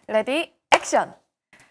레디 액션!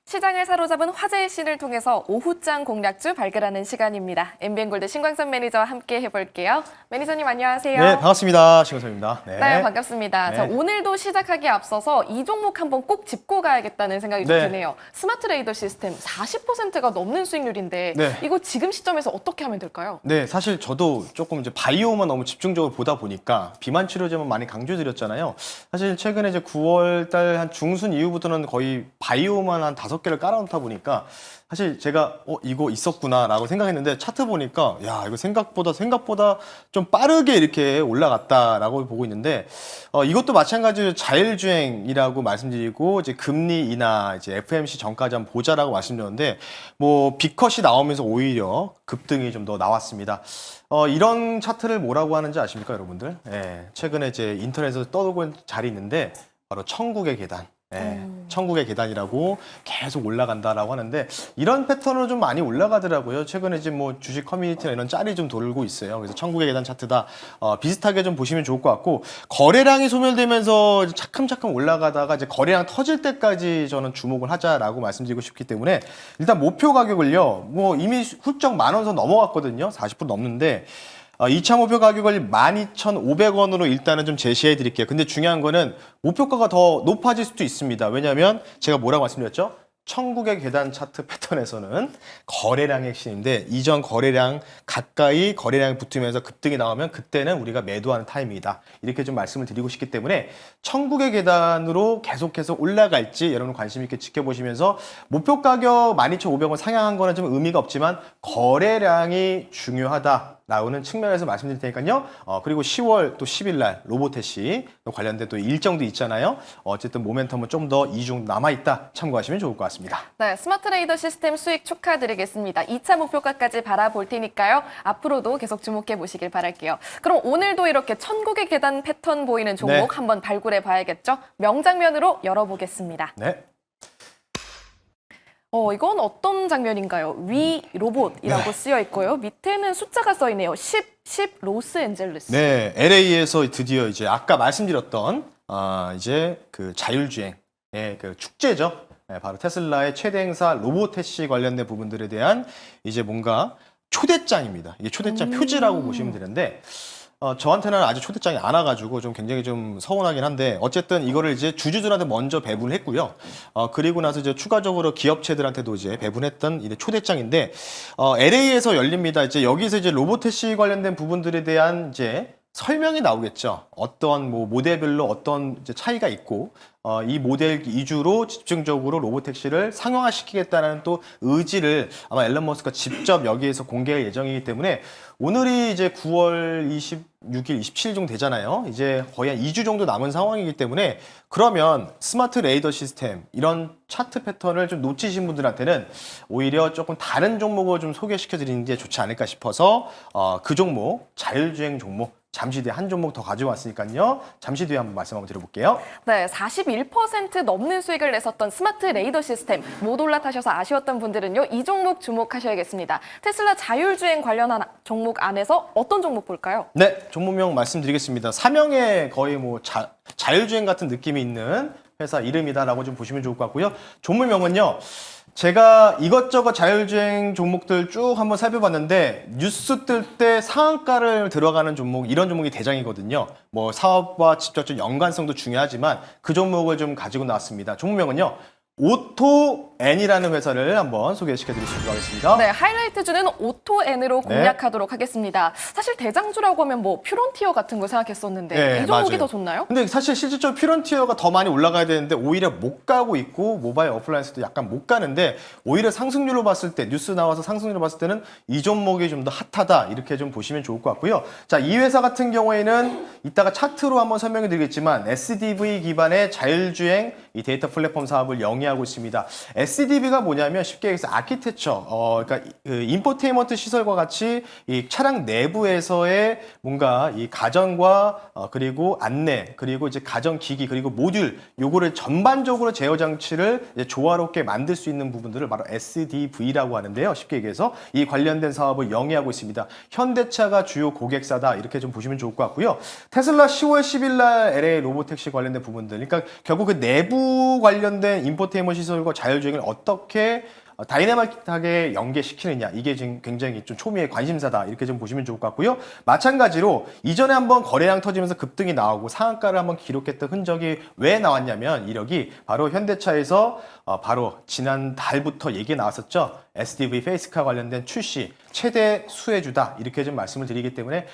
시장을 사로잡은 화제의 씬을 통해서 오후장 공략주 발견하는 시간입니다. MBN골드 신광선 매니저와 함께 해볼게요. 매니저님 안녕하세요. 네, 반갑습니다. 신광섭입니다. 네, 반갑습니다. 네. 자, 오늘도 시작하기에 앞서서 이 종목 한번 꼭 짚고 가야겠다는 생각이 좀 네. 드네요. 스마트 레이더 시스템 40%가 넘는 수익률인데 네. 이거 지금 시점에서 어떻게 하면 될까요? 네, 사실 저도 조금 이제 바이오만 너무 집중적으로 보다 보니까 비만 치료제만 많이 강조드렸잖아요. 사실 최근에 이제 9월 달 한 중순 이후부터는 거의 바이오만 한 5개를 깔아놓다 보니까 사실 제가 이거 있었구나라고 생각했는데 차트 보니까 야 이거 생각보다 좀 빠르게 이렇게 올라갔다라고 보고 있는데 이것도 마찬가지로 자율주행이라고 말씀드리고 이제 금리 인하 이제 FMC 전까지 한번 보자라고 말씀드렸는데 뭐 빅컷이 나오면서 오히려 급등이 좀 더 나왔습니다. 이런 차트를 뭐라고 하는지 아십니까 여러분들? 예, 최근에 이제 인터넷에서 떠돌고 있는 자리 있는데 바로 천국의 계단. 네, 천국의 계단이라고 계속 올라간다라고 하는데 이런 패턴으로 좀 많이 올라가더라고요. 최근에 이제 뭐 주식 커뮤니티나 이런 짤이 좀 돌고 있어요. 그래서 천국의 계단 차트다 비슷하게 좀 보시면 좋을 것 같고 거래량이 소멸되면서 차츰차츰 올라가다가 이제 거래량 터질 때까지 저는 주목을 하자라고 말씀드리고 싶기 때문에 일단 목표 가격을요. 뭐 이미 훌쩍 10,000원 선 넘어갔거든요. 40% 넘는데 2차 목표 가격을 12,500원으로 일단은 좀 제시해 드릴게요. 근데 중요한 거는 목표가가 더 높아질 수도 있습니다. 왜냐하면 제가 뭐라고 말씀드렸죠? 천국의 계단 차트 패턴에서는 거래량의 핵심인데 이전 거래량 가까이 거래량이 붙으면서 급등이 나오면 그때는 우리가 매도하는 타이밍이다. 이렇게 좀 말씀을 드리고 싶기 때문에 천국의 계단으로 계속해서 올라갈지 여러분 관심 있게 지켜보시면서 목표 가격 12,500원 상향한 거는 좀 의미가 없지만 거래량이 중요하다. 나오는 측면에서 말씀드릴 테니까요. 그리고 10월 또 10일 날 로보테시 관련된 또 일정도 있잖아요. 어쨌든 모멘텀은 좀 더 이중 남아있다. 참고하시면 좋을 것 같습니다. 네, 스마트 레이더 시스템 수익 축하드리겠습니다. 2차 목표가까지 바라볼 테니까요. 앞으로도 계속 주목해 보시길 바랄게요. 그럼 오늘도 이렇게 천국의 계단 패턴 보이는 종목 네. 한번 발굴해 봐야겠죠? 명장면으로 열어보겠습니다. 네. 이건 어떤 장면인가요? 위 로봇이라고 쓰여 있고요. 밑에는 숫자가 써 있네요. 10 로스앤젤레스. 네, LA에서 드디어 이제 아까 말씀드렸던 이제 그 자율주행, 그 축제죠. 바로 테슬라의 최대 행사 로보택시 관련된 부분들에 대한 이제 뭔가 초대장입니다. 이게 초대장 표지라고 보시면 되는데 저한테는 아직 초대장이 안 와가지고 좀 굉장히 좀 서운하긴 한데 어쨌든 이거를 이제 주주들한테 먼저 배분을 했고요. 그리고 나서 이제 추가적으로 기업체들한테도 이제 배분했던 이 초대장인데 LA에서 열립니다. 이제 여기서 이제 로보택시 관련된 부분들에 대한 이제 설명이 나오겠죠. 어떤 뭐 모델별로 어떤 이제 차이가 있고 이 모델 위주로 집중적으로 로보택시를 상용화시키겠다는 또 의지를 아마 앨런 머스크가 직접 여기에서 공개할 예정이기 때문에 오늘이 이제 9월 26일, 27일 정도 되잖아요. 이제 거의 한 2주 정도 남은 상황이기 때문에 그러면 스마트 레이더 시스템 이런 차트 패턴을 좀 놓치신 분들한테는 오히려 조금 다른 종목을 좀 소개시켜 드리는 게 좋지 않을까 싶어서 그 종목, 자율주행 종목 잠시 뒤에 한 종목 더 가져왔으니까요. 잠시 뒤에 한번 말씀 한번 드려볼게요. 네, 41% 넘는 수익을 냈었던 스마트 레이더 시스템 못 올라타셔서 아쉬웠던 분들은요. 이 종목 주목하셔야겠습니다. 테슬라 자율주행 관련한 종목 안에서 어떤 종목 볼까요? 네, 종목명 말씀드리겠습니다. 사명에 거의 뭐 자율주행 같은 느낌이 있는 회사 이름이다라고 좀 보시면 좋을 것 같고요. 종목명은요. 제가 이것저것 자율주행 종목들 쭉 한번 살펴봤는데 뉴스 뜰 때 상한가를 들어가는 종목 이런 종목이 대장이거든요. 뭐 사업과 직접적 연관성도 중요하지만 그 종목을 좀 가지고 나왔습니다. 종목명은요. 오토N이라는 회사를 한번 소개시켜 드리도록 하겠습니다. 네, 하이라이트주는 오토N으로 공략하도록 하겠습니다. 사실 대장주라고 하면 뭐 퓨런티어 같은 거 생각했었는데 네, 이 종목이 맞아요. 더 좋나요? 근데 사실 실질적으로 퓨런티어가 더 많이 올라가야 되는데 오히려 못 가고 있고 모바일 어플라이언스도 약간 못 가는데 오히려 상승률로 봤을 때 뉴스 나와서 상승률로 봤을 때는 이 종목이 좀 더 핫하다 이렇게 좀 보시면 좋을 것 같고요. 자, 이 회사 같은 경우에는 이따가 차트로 한번 설명해 드리겠지만 SDV 기반의 자율주행 이 데이터 플랫폼 사업을 영위하고 있습니다. SDV가 뭐냐면 쉽게 얘기해서 아키텍처, 그러니까 그 인포테인먼트 시설과 같이 이 차량 내부에서의 뭔가 이 가전과 그리고 안내, 그리고 이제 가전 기기, 그리고 모듈 요거를 전반적으로 제어 장치를 이제 조화롭게 만들 수 있는 부분들을 바로 SDV라고 하는데요. 쉽게 얘기해서 이 관련된 사업을 영위하고 있습니다. 현대차가 주요 고객사다 이렇게 좀 보시면 좋을 것 같고요. 테슬라 10월 10일 날 LA 로보택시 관련된 부분들, 그러니까 결국 그 내부 관련된 인포테인먼트 시설과 자율주행을 어떻게 다이내믹하게 연계시키느냐, 이게 지금 굉장히 좀 초미의 관심사다 이렇게 좀 보시면 좋을 것 같고요. 마찬가지로 이전에 한번 거래량 터지면서 급등이 나오고 상한가를 한번 기록했던 흔적이 왜 나왔냐면, 이력이 바로 현대차에서 바로 지난 달부터 얘기 나왔었죠. SDV 페이스카 관련된 출시 최대 수혜주다 이렇게 좀 말씀을 드리기 때문에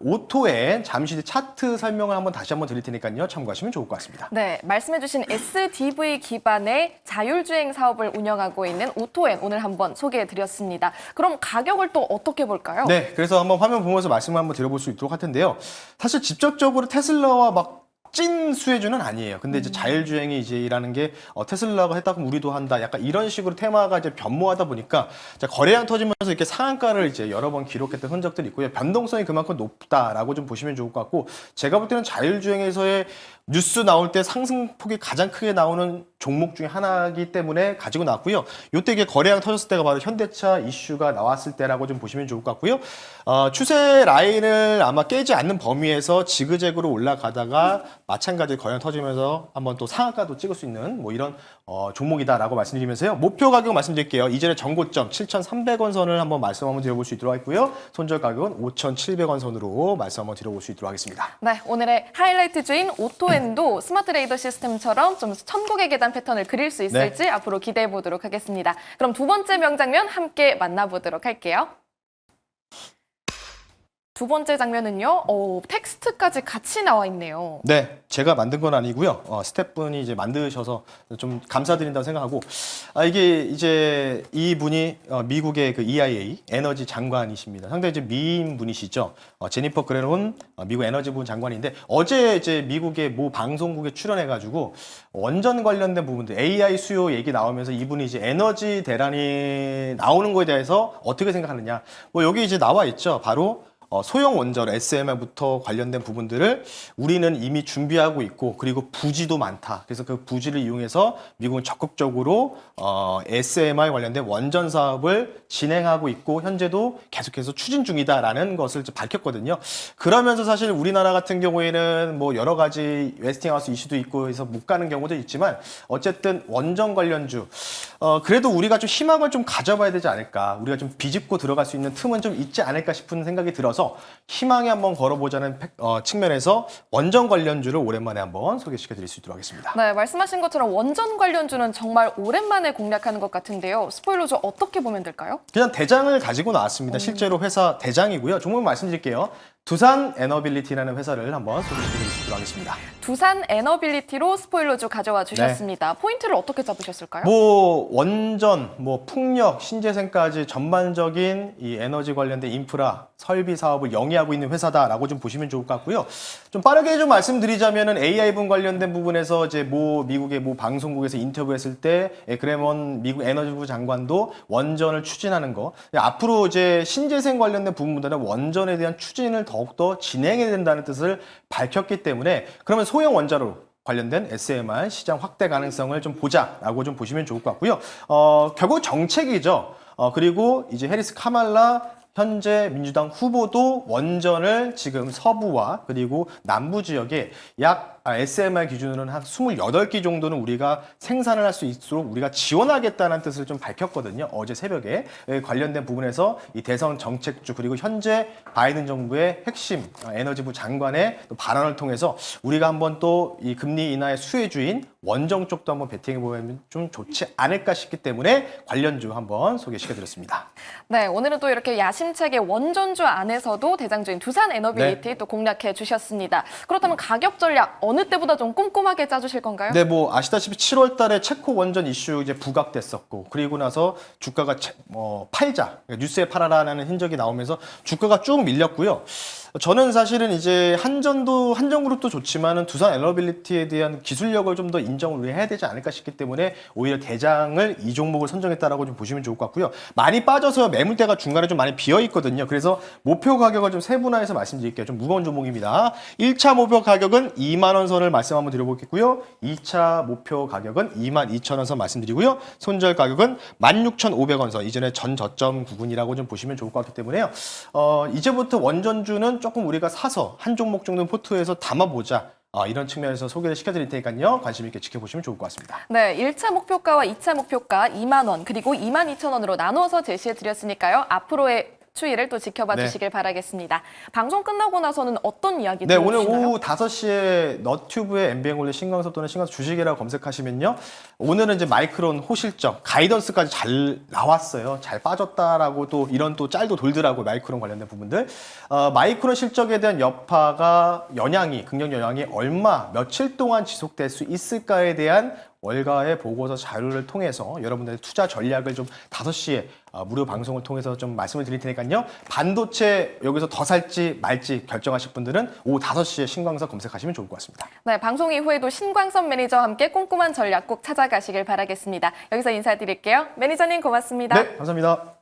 오토엔 잠시 차트 설명을 다시 한번 드릴 테니까요. 참고하시면 좋을 것 같습니다. 네, 말씀해주신 SDV 기반의 자율주행 사업을 운영하고 있는 오토엔 오늘 한번 소개해드렸습니다. 그럼 가격을 또 어떻게 볼까요? 네, 그래서 한번 화면 보면서 말씀을 한번 드려볼 수 있도록 할 텐데요. 사실 직접적으로 테슬라와 막 찐 수혜주는 아니에요. 근데 이제 자율주행이 이제 일하는 게 테슬라가 했다 그럼 우리도 한다. 약간 이런 식으로 테마가 이제 변모하다 보니까 거래량 터지면서 이렇게 상한가를 이제 여러 번 기록했던 흔적들이 있고요. 변동성이 그만큼 높다라고 좀 보시면 좋을 것 같고, 제가 볼 때는 자율주행에서의 뉴스 나올 때 상승폭이 가장 크게 나오는 종목 중에 하나이기 때문에 가지고 나왔고요. 요때 이게 거래량 터졌을 때가 바로 현대차 이슈가 나왔을 때라고 좀 보시면 좋을 것 같고요. 추세 라인을 아마 깨지 않는 범위에서 지그재그로 올라가다가 마찬가지로 거래량 터지면서 한번 또 상한가도 찍을 수 있는 뭐 이런 종목이다라고 말씀드리면서요. 목표 가격 말씀드릴게요. 이전에 전고점 7,300원 선을 한번 말씀 한번 드려볼 수 있도록 하겠고요. 손절 가격은 5,700원 선으로 말씀 한번 드려볼 수 있도록 하겠습니다. 네, 오늘의 하이라이트 주인 오토엔도 스마트 레이더 시스템처럼 좀 천국의 계단 패턴을 그릴 수 있을지 앞으로 기대해 보도록 하겠습니다. 그럼 두 번째 명장면 함께 만나보도록 할게요. 두 번째 장면은요, 텍스트까지 같이 나와 있네요. 네, 제가 만든 건 아니고요. 스태프분이 이제 만드셔서 좀 감사드린다고 생각하고, 이게 이제 이분이 미국의 그 EIA 에너지 장관이십니다. 상당히 이제 미인 분이시죠. 제니퍼 그레논 미국 에너지부 장관인데, 어제 이제 미국의 모 방송국에 출연해가지고 원전 관련된 부분들, AI 수요 얘기 나오면서 이분이 이제 에너지 대란이 나오는 거에 대해서 어떻게 생각하느냐. 뭐 여기 이제 나와 있죠. 바로 소형 원전 SMR부터 관련된 부분들을 우리는 이미 준비하고 있고, 그리고 부지도 많다. 그래서 그 부지를 이용해서 미국은 적극적으로 SMR 관련된 원전 사업을 진행하고 있고 현재도 계속해서 추진 중이다라는 것을 밝혔거든요. 그러면서 사실 우리나라 같은 경우에는 뭐 여러 가지 웨스팅하우스 이슈도 있고 해서 못 가는 경우도 있지만, 어쨌든 원전 관련주 그래도 우리가 좀 희망을 좀 가져봐야 되지 않을까, 우리가 좀 비집고 들어갈 수 있는 틈은 좀 있지 않을까 싶은 생각이 들어서 희망에 한번 걸어보자는 측면에서 원전 관련주를 오랜만에 한번 소개시켜 드릴 수 있도록 하겠습니다. 네, 말씀하신 것처럼 원전 관련주는 정말 오랜만에 공략하는 것 같은데요. 스포일러주 어떻게 보면 될까요? 그냥 대장을 가지고 나왔습니다. 실제로 회사 대장이고요. 종목 말씀드릴게요. 두산 에너빌리티라는 회사를 한번 소개시켜드릴 수 있도록 하겠습니다. 두산 에너빌리티로 스포일러주 가져와 주셨습니다. 포인트를 어떻게 잡으셨을까요? 뭐 원전, 뭐 풍력, 신재생까지 전반적인 이 에너지 관련된 인프라, 설비 사업을 영위하고 있는 회사다라고 좀 보시면 좋을 것 같고요. 좀 빠르게 좀 말씀드리자면은 AI 분 관련된 부분에서 이제 미국의 방송국에서 인터뷰했을 때 그레먼 미국 에너지부 장관도 원전을 추진하는 거, 앞으로 이제 신재생 관련된 부분보다는 원전에 대한 추진을 더욱더 진행해야 된다는 뜻을 밝혔기 때문에, 그러면 소형 원자로 관련된 SMR 시장 확대 가능성을 좀 보자라고 좀 보시면 좋을 것 같고요. 결국 정책이죠. 그리고 이제 해리스 카말라 현재 민주당 후보도 원전을 지금 서부와 그리고 남부 지역에 약 SMR 기준으로는 한 28기 정도는 우리가 생산을 할 수 있도록 우리가 지원하겠다는 뜻을 좀 밝혔거든요. 어제 새벽에 관련된 부분에서 이 대선 정책주 그리고 현재 바이든 정부의 핵심 에너지부 장관의 또 발언을 통해서 우리가 한번 또 이 금리 인하의 수혜주인 원전 쪽도 한번 베팅해 보면 좀 좋지 않을까 싶기 때문에 관련주 한번 소개시켜드렸습니다. 네, 오늘은 또 이렇게 야심차게 원전주 안에서도 대장주인 두산 에너빌리티 또 공략해 주셨습니다. 그렇다면 가격 전략 어느 때보다 좀 꼼꼼하게 짜주실 건가요? 네, 뭐 아시다시피 7월 달에 체코 원전 이슈 이제 부각됐었고, 그리고 나서 주가가 팔자, 뉴스에 팔아라라는 흔적이 나오면서 주가가 쭉 밀렸고요. 저는 사실은 이제 한전그룹도 좋지만은 두산 엘러빌리티에 대한 기술력을 좀 더 인정을 우리가 해야 되지 않을까 싶기 때문에 오히려 대장을 이 종목을 선정했다라고 좀 보시면 좋을 것 같고요. 많이 빠져서 매물대가 중간에 좀 많이 비어 있거든요. 그래서 목표 가격을 좀 세분화해서 말씀드릴게요. 좀 무거운 종목입니다. 1차 목표 가격은 2만 원 선을 말씀 한번 드려보겠고요. 2차 목표 가격은 22,000원 선 말씀드리고요. 손절 가격은 16,500원 선, 이전에 전저점 구간이라고 좀 보시면 좋을 것 같기 때문에요. 이제부터 원전주는 조금 우리가 사서 한 종목 정도는 포트에서 담아보자. 이런 측면에서 소개를 시켜드릴 테니까요. 관심 있게 지켜보시면 좋을 것 같습니다. 네, 1차 목표가와 2차 목표가 2만 원 그리고 22,000원으로 나눠서 제시해 드렸으니까요. 앞으로의 추이를 또 지켜봐 네. 주시길 바라겠습니다. 방송 끝나고 나서는 어떤 이야기 네, 오늘 들려주시나요? 오후 5시에 너튜브에 MBN골드 신광섭 또는 신광섭 주식이라고 검색하시면요. 오늘은 이제 마이크론 호실적 가이던스까지 잘 나왔어요. 잘 빠졌다라고 또 이런 또 짤도 돌더라고요. 마이크론 관련된 부분들. 마이크론 실적에 대한 여파가 긍정 영향이 얼마, 며칠 동안 지속될 수 있을까에 대한 월가의 보고서 자료를 통해서 여러분들의 투자 전략을 좀 5시에 무료 방송을 통해서 좀 말씀을 드릴 테니까요. 반도체 여기서 더 살지 말지 결정하실 분들은 오후 5시에 신광섭 검색하시면 좋을 것 같습니다. 네, 방송 이후에도 신광섭 매니저와 함께 꼼꼼한 전략 꼭 찾아가시길 바라겠습니다. 여기서 인사드릴게요. 매니저님 고맙습니다. 네, 감사합니다.